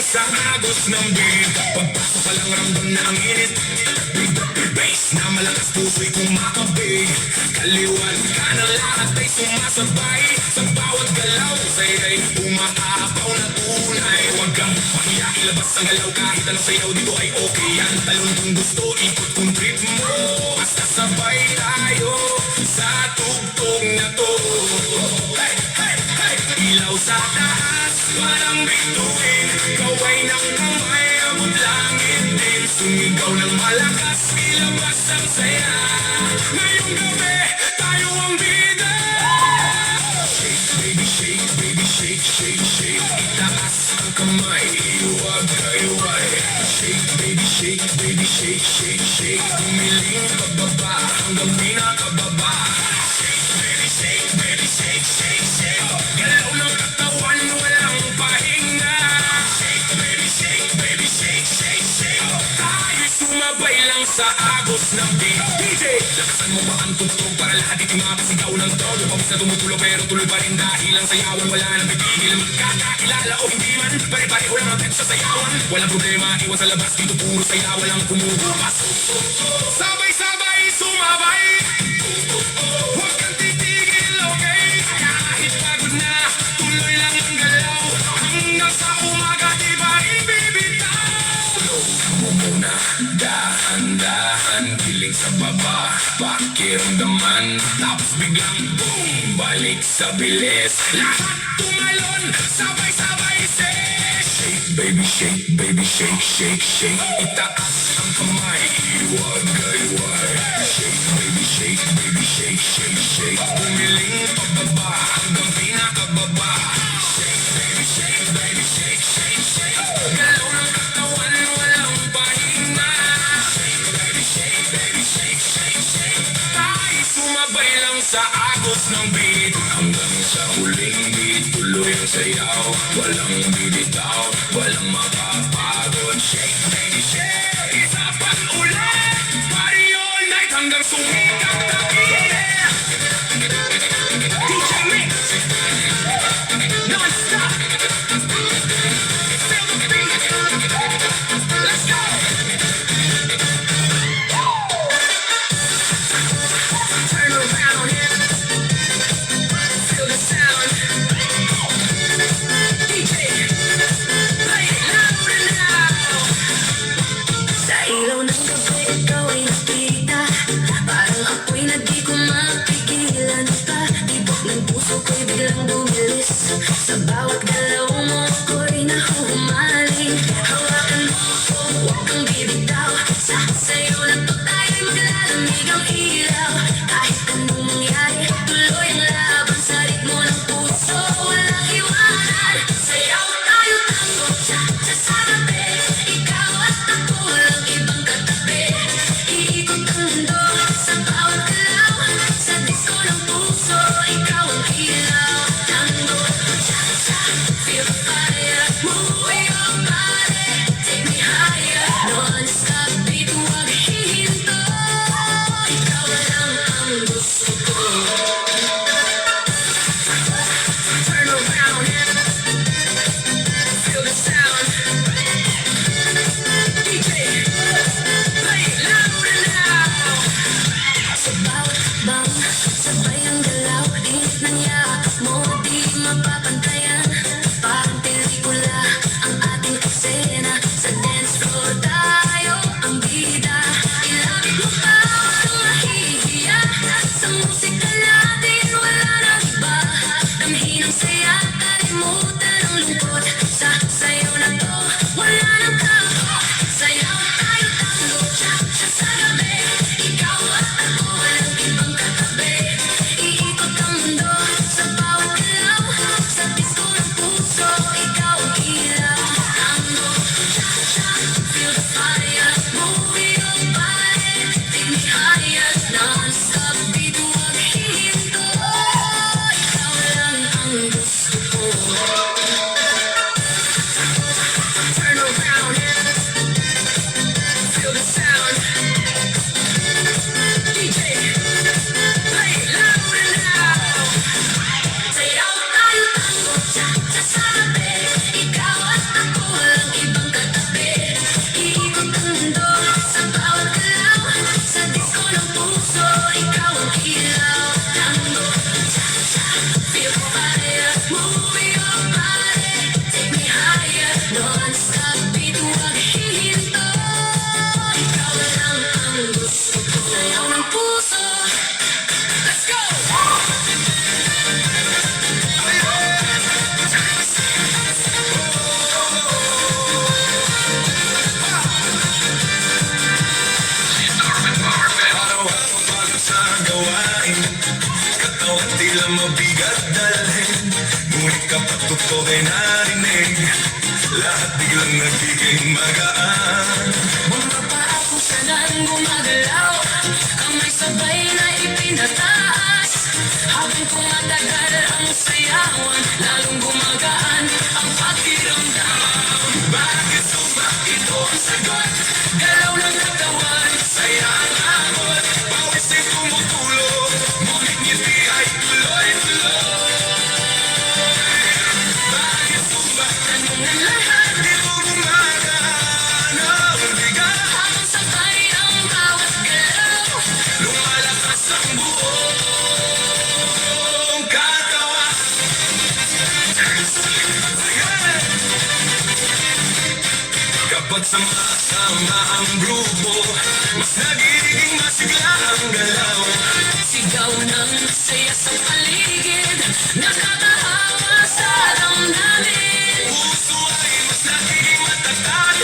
Sa agos ng beat, pagpasok pa lang ramdam na ang init. Big bass na malakas puso'y kumakabig. Kaliwan ka ng lahat ay sumasabay. Sa bawat galaw sa'yo'y umaapaw na tunay. Huwag kang mahiya, ilabas ang galaw. Kahit anong sayaw dito ay okay yan. Talon kung gusto, ikot kung trip mo. Basta sabay tayo sa tugtog na to. Hey, hey, hey! Ilaw sa taas, parang bituin. Kaway ng kamay, abot langit din. Sumigaw ng malakas, ilabas ang saya. Ngayong gabi, tayo ang bida. Shake, baby, shake, baby, shake, shake, shake. Itaas ang kamay, iwag-iway. Shake, baby, shake, baby, shake, shake, shake. Tumiling pababa, hanggang pinakababa. Shake, baby, shake, baby, shake, shake, shake. Galaw ng katawan, walang pahinga. Shake, baby, shake, baby, shake, shake, shake. Tayo'y sumabay lang sa agos ng beat. DJ, lakasan mo ba ang tugtog para lahat ito'y mapasigaw ng todo. Pawis na tumutulo pero tuloy pa rin dahil ang sayawan wala nang pipigil. Magkakakilala o hindi man, pare-pareho lang ang trip sa sayawan. Walang problema, iwan sa labas, dito puro saya, walang kumukupas. Sabay-sabay, sumabay. Huwag kang titigil, okay? Kahit pagod na, tuloy lang ang galaw. Hanggang sa umaga, di ba ibibitaw? Slow mo muna, dahan-dahan, piling sa baba, pakiramdaman. Tapos biglang boom, balik sa bilis. Lahat tumalon, sabay-sabay say. Shake, baby, shake, baby, shake, shake, shake. Itaas ang kamay, iwag-iway. Shake, baby, shake, baby, shake, shake, shake. Pumiling pababa, hanggang pinakababa. Shake, baby, shake, baby, shake, shake, shake. Galaw ng katawan, walang pahinga. Shake, baby, shake, baby, shake, shake, shake. Tayo sumabay lang sa agos ng beat. Hanggang sa huling beat, tuloy ang sayaw. Walang bibitaw, walang makapagod. Shake, baby, shake. Isa pang ulit, party all night hanggang sumikat na init. DJ Mix, non-stop. Feel the beat. Let's go. Turn around here. Feel the sound. DJ, play it louder now. Sa ilaw ng gabi, ikaw ay nakita. Parang ako'y na di ko mapigilan pa. Tibok ng puso ko'y biglang bumilis. Sa bawat galaw mo ako'y nahumaling. Hawakan mo ako, huwag kang bibitaw. Sa sayo na to tayo'y maglalamig ang ilaw. Kahit anong mangyari, tuloy ang laban sa ritmo ng puso. Walang iwanan, sayaw tayo tango. Sa gabi, ikaw at ako lang ibang katabi. Iikot ang mundo sa bawat galaw. Sa disco ng puso, ikaw ang ilaw. Tango, cha-cha. gawain. Katawan tila mabigat dalhin, ngunit kapag tutukoy narinig, lahat biglang nagiging magaan. Mga paa ko sanang gumagalaw, kamay sabay na ipinataas. Habang tumatagal ang sayawan, lalong gumagaan ang pakiramdam. Bakit sumba? Ito ang sagot. Galaw ng katawan, Saya ang abot, bawis ay tumutulo, ngunit ngiti ay tuloy-tuloy. Bakit sumba? tanong ng lahat, Dito gumagana ang bigat, habang sabay ang bawat galaw. lumalakas ang buong katawan. Kapag sama-sama ang grupo, mas nagiging masigla ang galaw. Sigaw ng saya sa paligid, nakakahawa sa damdamin. Puso ay mas nagiging matatag,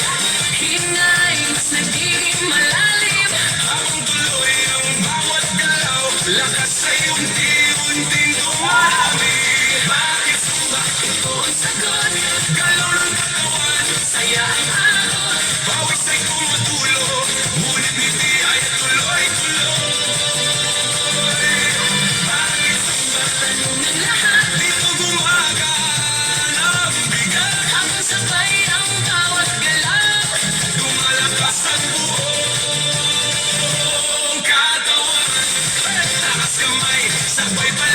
Hingay mas nagiging malalim. habang tuloy ang bawat galaw, lakas ay unti-unting dumami. Bakit sumba? Ito ang sagot, Galaw ng katawan, saya ang alot. bawis ay tumutulo, ngunit ngiti ay tuloy-tuloy. Bakit sumba? Tanong ng lahat, Dito gumagana ang bigat, habang sabay ang bawat galaw. lumalakas ang buong katawan. Taas kamay, sabay pa